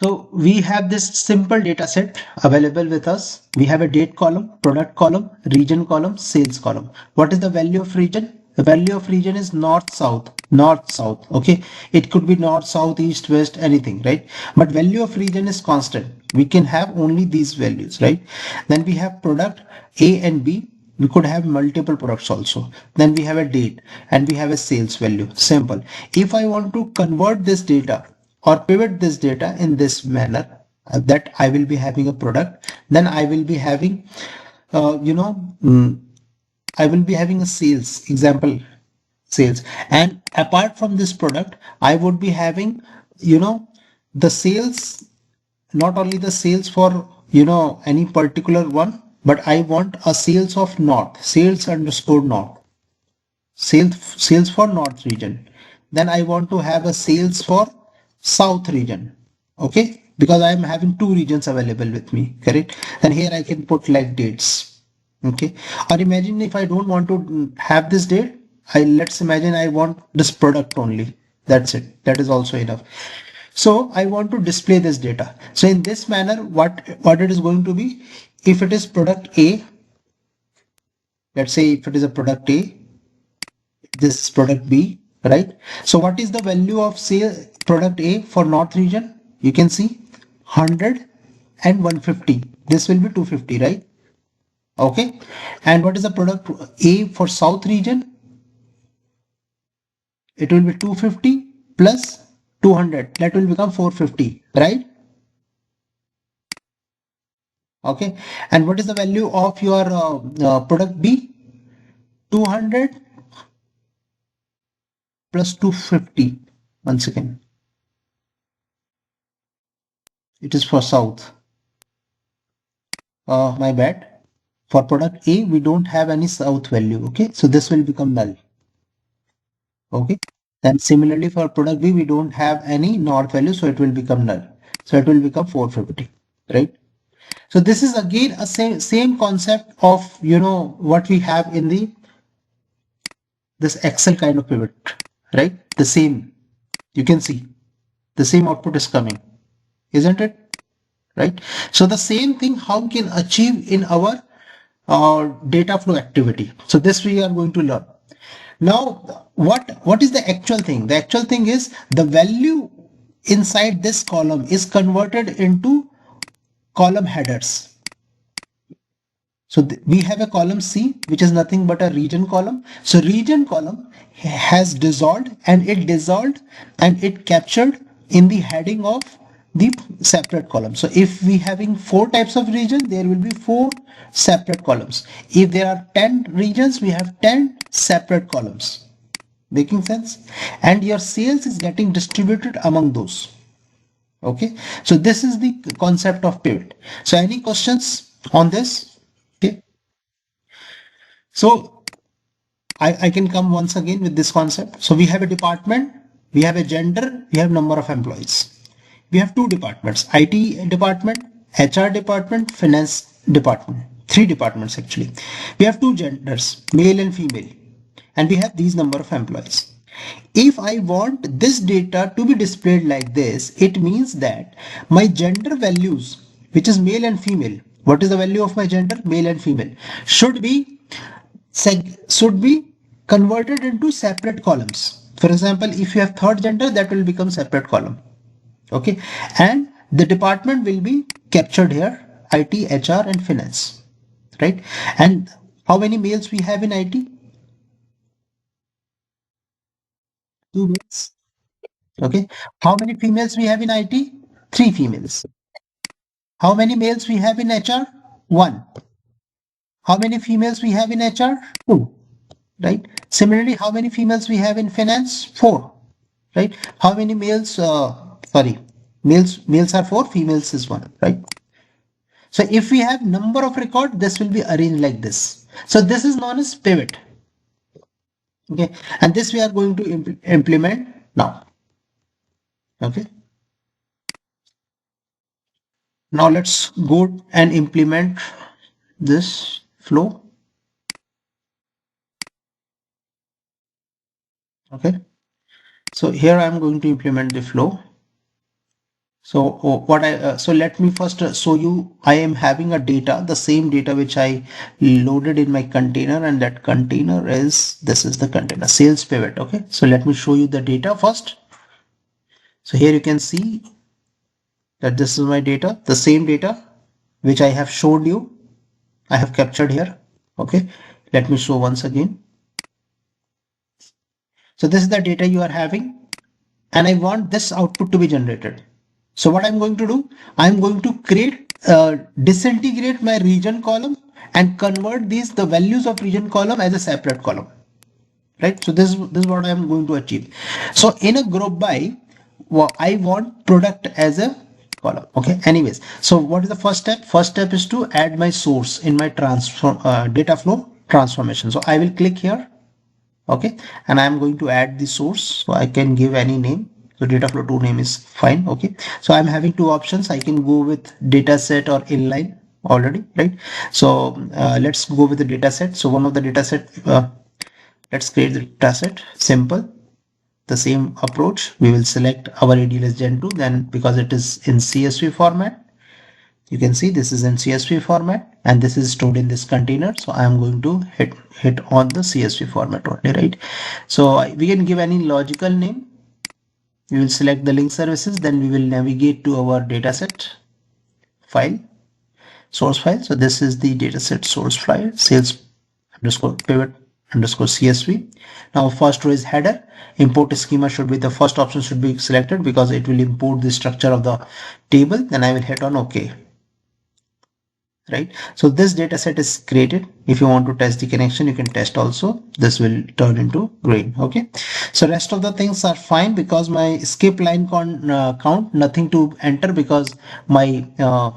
So we have this simple data set available with us. We have a date column, product column, region column, sales column. What is the value of region? The value of region is north, south, north, south. Okay. It could be north, south, east, west, anything, right? But value of region is constant. We can have only these values, right? Then we have product A and B. We could have multiple products also. Then we have a date and we have a sales value. Simple. If I want to convert this data or pivot this data in this manner, that I will be having a product, then I will be having, uh, you know, mm, I will be having a sales example sales. And apart from this product, I would be having, you know, the sales, not only the sales for, any particular one, but I want a sales of north, sales underscore north, sales for north region. Then I want to have a sales for south region. Okay, because I am having two regions available with me, correct? And here I can put like dates. Okay, or imagine if I don't want to have this date, I let's imagine I want this product only. That's it, that is also enough. So I want to display this data. So in this manner, what it is going to be, if it is product A, let's say if it is a product A, this is product B, right? So what is the value of say product A for north region? You can see 100 and 150. This will be 250, right? Okay. And what is the product A for south region? It will be 250 plus 200. That will become 450, right? Okay. And what is the value of your product B? 200 plus 250. Once again, it is for south. My bad. For product A, we don't have any south value. Okay, so this will become null. Okay, then similarly for product B, we don't have any north value, so it will become null. So it will become 450, right? So this is again a same concept of what we have in the this Excel kind of pivot, right? The same, you can see the same output is coming, isn't it? Right? So the same thing how we can achieve in our data flow activity. So this we are going to learn. Now, what is the actual thing? The actual thing is the value inside this column is converted into column headers. So we have a column C, which is nothing but a region column. So region column has dissolved and it captured in the heading of the separate column. So if we having four types of region, there will be four separate columns. If there are 10 regions, we have 10 separate columns. Making sense? And your sales is getting distributed among those. Okay. So this is the concept of pivot. So any questions on this? Okay. So I can come once again with this concept. So we have a department, we have a gender, we have number of employees. We have two departments, IT department, HR department, finance department. Three departments actually. We have two genders, male and female, and we have these number of employees. If I want this data to be displayed like this, it means that my gender values, which is male and female, what is the value of my gender, male and female, should be should be converted into separate columns. For example, if you have third gender, that will become separate column. Okay, and the department will be captured here: IT, HR, and finance. Right? And how many males we have in IT? Two males. Okay. How many females we have in IT? Three females. How many males we have in HR? One. How many females we have in HR? Two. Right? Similarly, how many females we have in finance? Four. Right? How many males? Sorry, males are four, females is one. Right? So if we have number of record, this will be arranged like this. So this is known as pivot. Okay, and this we are going to implement now. Okay, now let's go and implement this flow. Okay, so here I am going to implement the flow. So what I so let me first show you. I am having a data, the same data which I loaded in my container, and that container is, this is the container, sales pivot. Okay, so let me show you the data first. So here you can see that this is my data, the same data which I have showed you, I have captured here. Okay, let me show once again. So this is the data you are having, and I want this output to be generated. So what I'm going to do, I'm going to create disintegrate my region column and convert these the values of region column as a separate column, right? So this is what I'm going to achieve. So in a group by, I want product as a column. Okay, anyways, so what is the first step? First step is to add my source in my transform data flow transformation. So I will click here. Okay, and I'm going to add the source, so I can give any name. So data flow 2 name is fine. Okay, so I'm having two options. I can go with data set or inline already, right? So let's go with the data set. So one of the data set, let's create the data set. Simple, the same approach. We will select our ADLS Gen 2, then because it is in CSV format, you can see this is in CSV format and this is stored in this container. So I am going to hit on the CSV format only, right? So we can give any logical name. We will select the link services, then we will navigate to our dataset file, source file. So this is the dataset source file, sales underscore pivot underscore CSV. Now first row is header. Import schema should be the first option, should be selected because it will import the structure of the table. Then I will hit on OK. Right, so this data set is created. If you want to test the connection, you can test also. This will turn into green. Okay, so rest of the things are fine because my skip line count, nothing to enter because uh,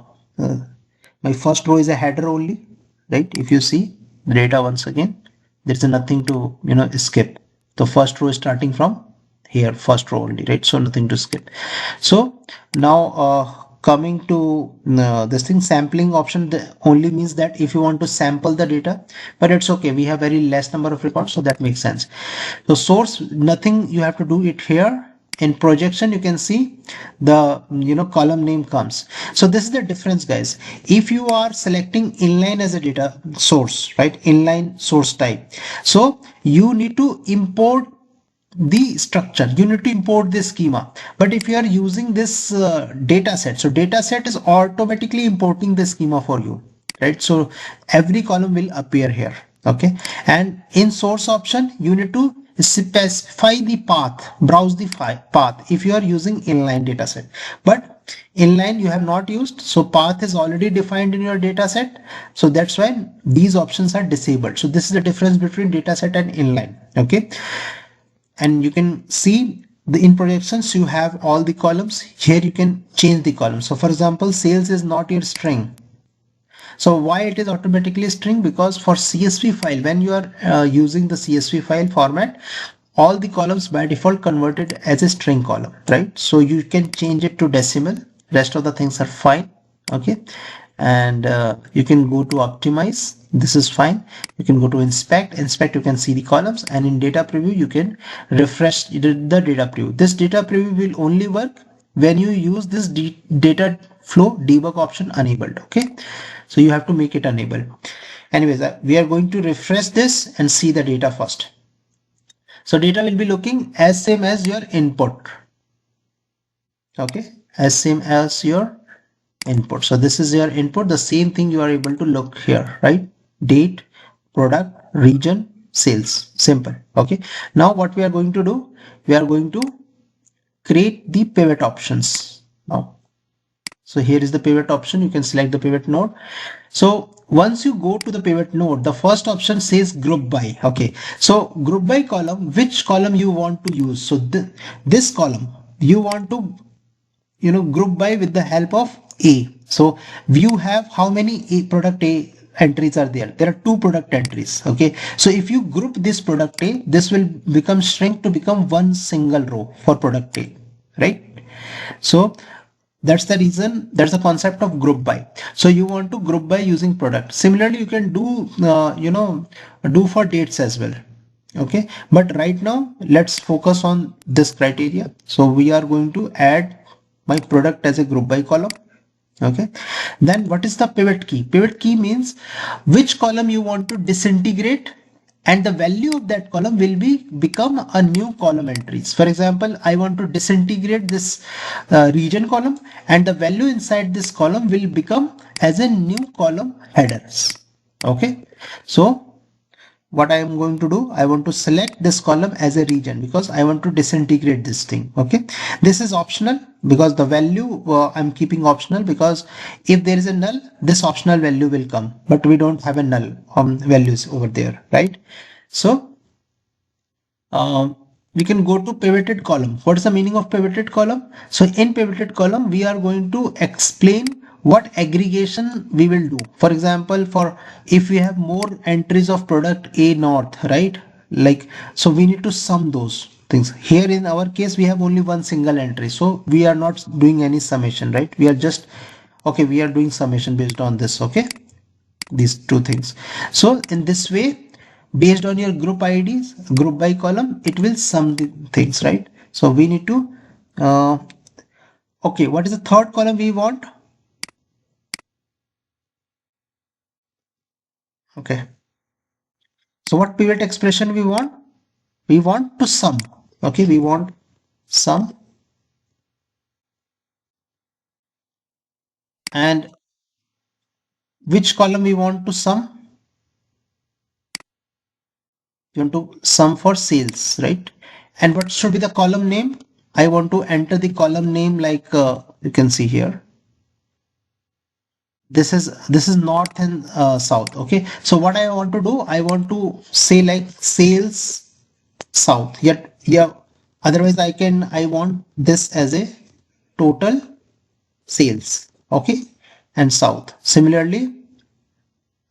my first row is a header only, right? If you see the data once again, there's nothing to skip. The first row is starting from here, first row only, right? So nothing to skip. So now coming to this thing, sampling option only means that if you want to sample the data, but it's okay, we have very less number of records, so that makes sense. So source, nothing you have to do it here. In projection, you can see the column name comes. So this is the difference, guys. If you are selecting inline as a data source, right, inline source type, so you need to import the structure, you need to import the schema. But if you are using this data set, so data set is automatically importing the schema for you, right? So every column will appear here. Okay, and in source option you need to specify the path, browse the path if you are using inline data set. But inline you have not used, so path is already defined in your data set, so that's why these options are disabled. So this is the difference between data set and inline. Okay, and you can see the in projections you have all the columns. Here you can change the columns. So for example, sales is not your string. So why it is automatically string? Because for CSV file, when you are using the CSV file format, all the columns by default converted as a string column, right? So you can change it to decimal. Rest of the things are fine. Okay, and you can go to optimize. This is fine. You can go to inspect, you can see the columns, and in data preview you can refresh the data preview. This data preview will only work when you use this data flow debug option enabled. Okay, so you have to make it enabled. Anyways, we are going to refresh this and see the data first. So data will be looking as same as your input. Okay, as same as your input. So this is your input, the same thing you are able to look here, right? Date, product, region, sales. Simple. Okay, now what we are going to do, we are going to create the pivot options now. So here is the pivot option. You can select the pivot node. So once you go to the pivot node, the first option says group by. Okay, so group by column, which column you want to use? So this column you want to group by with the help of A. So you have how many product A entries are there? There are two product entries. Okay, so if you group this product A, this will become shrink to become one single row for product A, right? So that's the reason, that's the concept of group by. So you want to group by using product. Similarly, you can do do for dates as well. Okay, but right now let's focus on this criteria. So we are going to add my product as a group by column. Okay, then what is the pivot key? Pivot key means which column you want to disintegrate, and the value of that column will be become a new column entries. For example, I want to disintegrate this region column, and the value inside this column will become as a new column headers. Okay, so what I am going to do, I want to select this column as a region because I want to disintegrate this thing. Okay, this is optional because the value I'm keeping optional, because if there is a null, this optional value will come, but we don't have a null values over there, right? So um, we can go to pivoted column. What is the meaning of pivoted column? So in pivoted column, we are going to explain what aggregation we will do. For example, for if we have more entries of product A North, right? Like, so we need to sum those things. Here in our case, we have only one single entry. So we are not doing any summation, right? We are just, okay, we are doing summation based on this, okay? These two things. So in this way, based on your group IDs, group by column, it will sum the things, right? So we need to, uh, okay, what is the third column we want? Okay, so what pivot expression we want? We want to sum. Okay, we want sum, and which column we want to sum? You want to sum for sales, right? And what should be the column name? I want to enter the column name like you can see here. This is north and south. Okay, so what I want to do, I want to say like sales south, yet yeah, otherwise I want this as a total sales. Okay, and south. Similarly,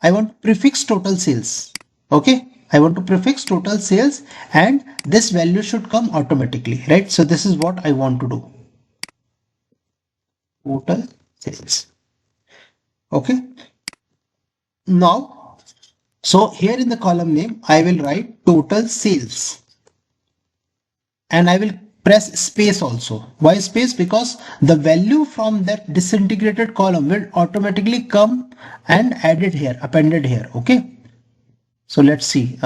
I want prefix total sales. Okay, I want to prefix total sales, and this value should come automatically, right? So this is what I want to do, total sales. Okay, now, so here in the column name, I will write total sales, and I will press space also. Why space? Because the value from that disintegrated column will automatically come and added here, appended here. Okay. So let's see.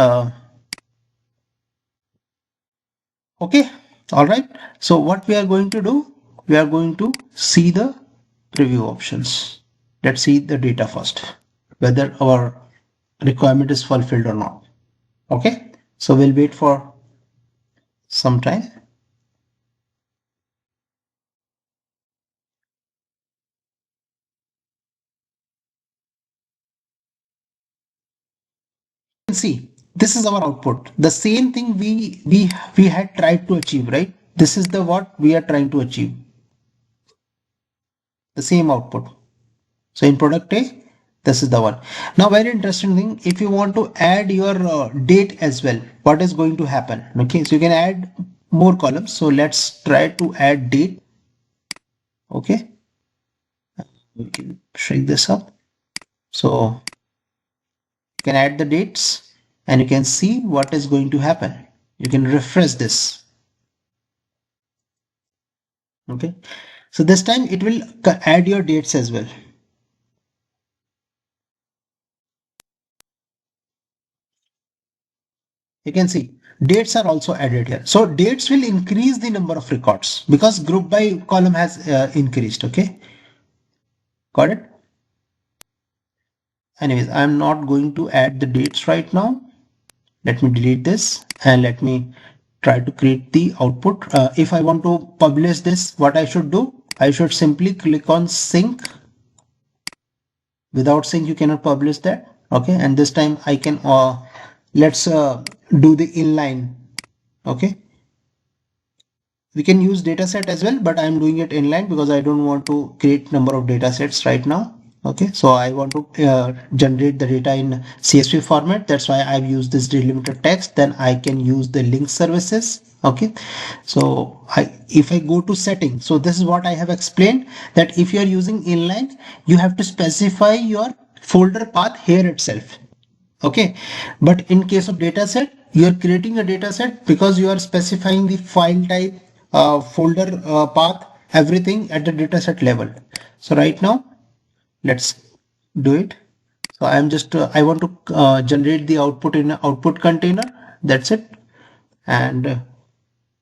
Okay. All right. So what we are going to do, we are going to see the preview options. Let's see the data first, whether our requirement is fulfilled or not. Okay. So we'll wait for some time. See, this is our output. The same thing we had tried to achieve, right? This is the what we are trying to achieve. The same output. So in product A, this is the one. Now, very interesting thing. If you want to add your date as well, what is going to happen? Okay, so you can add more columns. So let's try to add date. Okay, we can shrink this up. So you can add the dates, and you can see what is going to happen. You can refresh this. Okay, so this time it will add your dates as well. You can see dates are also added here. So dates will increase the number of records because group by column has increased. Okay, got it? Anyways, I'm not going to add the dates right now. Let me delete this and let me try to create the output. If I want to publish this, what I should do? I should simply click on sync. Without sync, you cannot publish that. Okay, and this time I can let's do the inline. Okay, we can use dataset as well, but I'm doing it inline because I don't want to create number of datasets right now. Okay, so I want to generate the data in CSV format. That's why I've used this delimited text. Then I can use the link services. Okay, so if I go to settings, so this is what I have explained, that if you are using inline, you have to specify your folder path here itself. Okay, but in case of dataset, you are creating a dataset because you are specifying the file type, folder path, everything at the dataset level. So right now, let's do it. So I am just I want to generate the output in an output container. That's it. And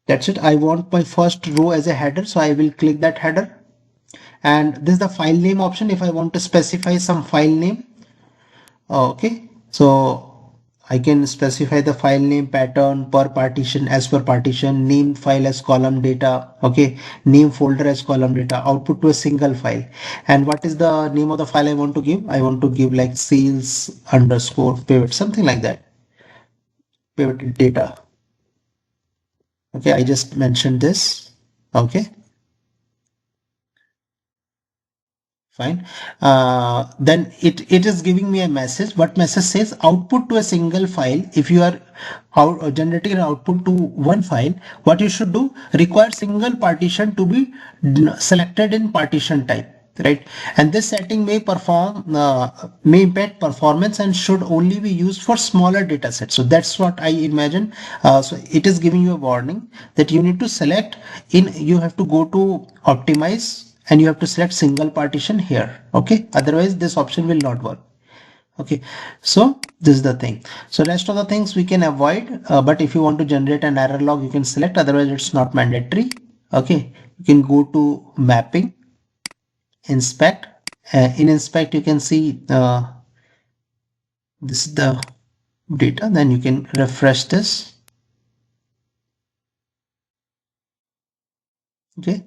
that's it. I want my first row as a header, so I will click that header. And this is the file name option. If I want to specify some file name, okay, so I can specify the file name, pattern, per partition, as per partition, name file as column data, okay, name folder as column data, output to a single file. And what is the name of the file I want to give? I want to give like sales underscore pivot, something like that, pivot data. Okay, I just mentioned this. Okay, fine. Then it is giving me a message. What message says? Output to a single file. If you are generating an output to one file, what you should do? Require single partition to be selected in partition type. Right, and this setting may impact performance and should only be used for smaller data sets. So that's what I imagine. So it is giving you a warning that you need to select in. You have to go to optimize and you have to select single partition here. Okay, otherwise this option will not work. Okay, so this is the thing. So rest of the things we can avoid, but if you want to generate an error log, you can select, otherwise it's not mandatory. Okay, you can go to mapping, inspect. In inspect you can see this is the data, then you can refresh this. Okay,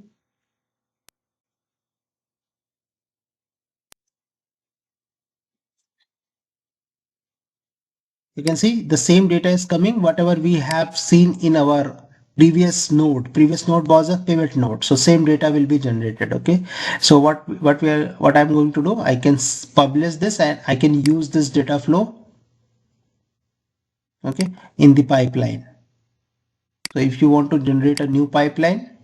you can see the same data is coming, whatever we have seen in our previous node was a pivot node, so same data will be generated. Okay, so what I'm going to do, I can publish this and I can use this data flow, okay, in the pipeline. So if you want to generate a new pipeline,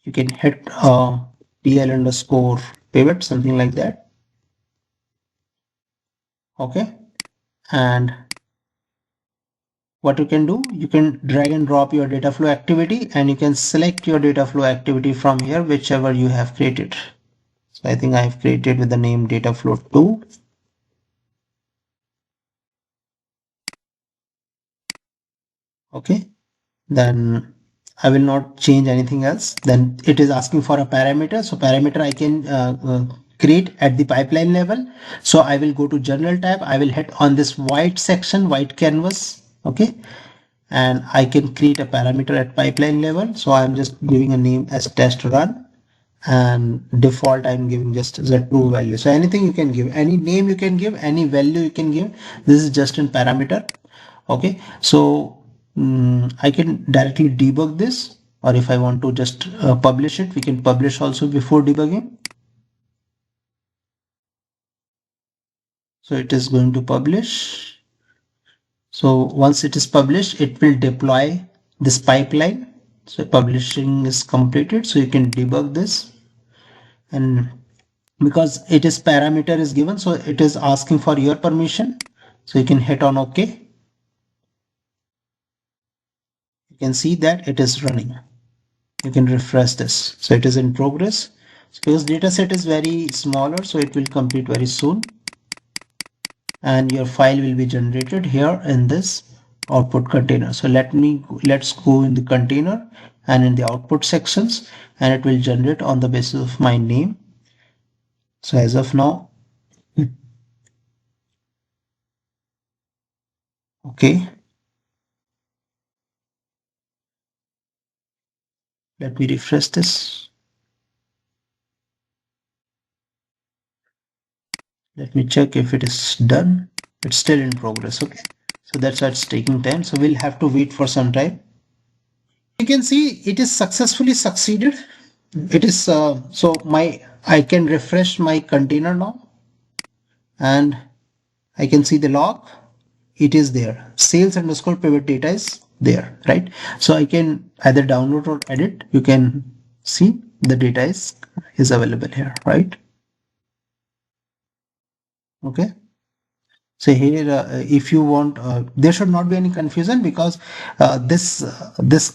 you can hit TL underscore pivot, something like that. Okay, and what you can do, you can drag and drop your data flow activity and you can select your data flow activity from here, whichever you have created. So I think I have created with the name data flow 2. Okay, then I will not change anything else. Then it is asking for a parameter. So parameter I can create at the pipeline level. So I will go to general tab. I will hit on this white section, white canvas. Okay, and I can create a parameter at pipeline level. So I'm just giving a name as test run, and default I'm giving just as a true value. So anything you can give, any name you can give, any value you can give. This is just in parameter. Okay, so I can directly debug this, or if I want to just publish it, we can publish also before debugging. So it is going to publish. So once it is published, it will deploy this pipeline. So publishing is completed. So you can debug this, and because it is parameter is given, so it is asking for your permission. So you can hit on OK. You can see that it is running. You can refresh this. So it is in progress. So because data set is very smaller, so it will complete very soon. And your file will be generated here in this output container. So let's go in the container and in the output sections, and it will generate on the basis of my name. So as of now, okay, let me refresh this. Let me check if it is done. It's still in progress. Okay, so that's why it's taking time. So we'll have to wait for some time. You can see it is successfully succeeded. It is so my I can refresh my container now, and I can see the log. It is there. Sales underscore pivot data is there, right? So I can either download or edit. You can see the data is available here, right? Okay. So here, if you want, there should not be any confusion, because this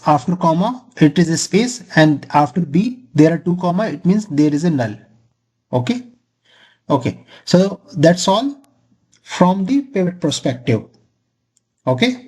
after comma it is a space, and after B there are two comma. It means there is a null. Okay. Okay. So that's all from the pivot perspective. Okay.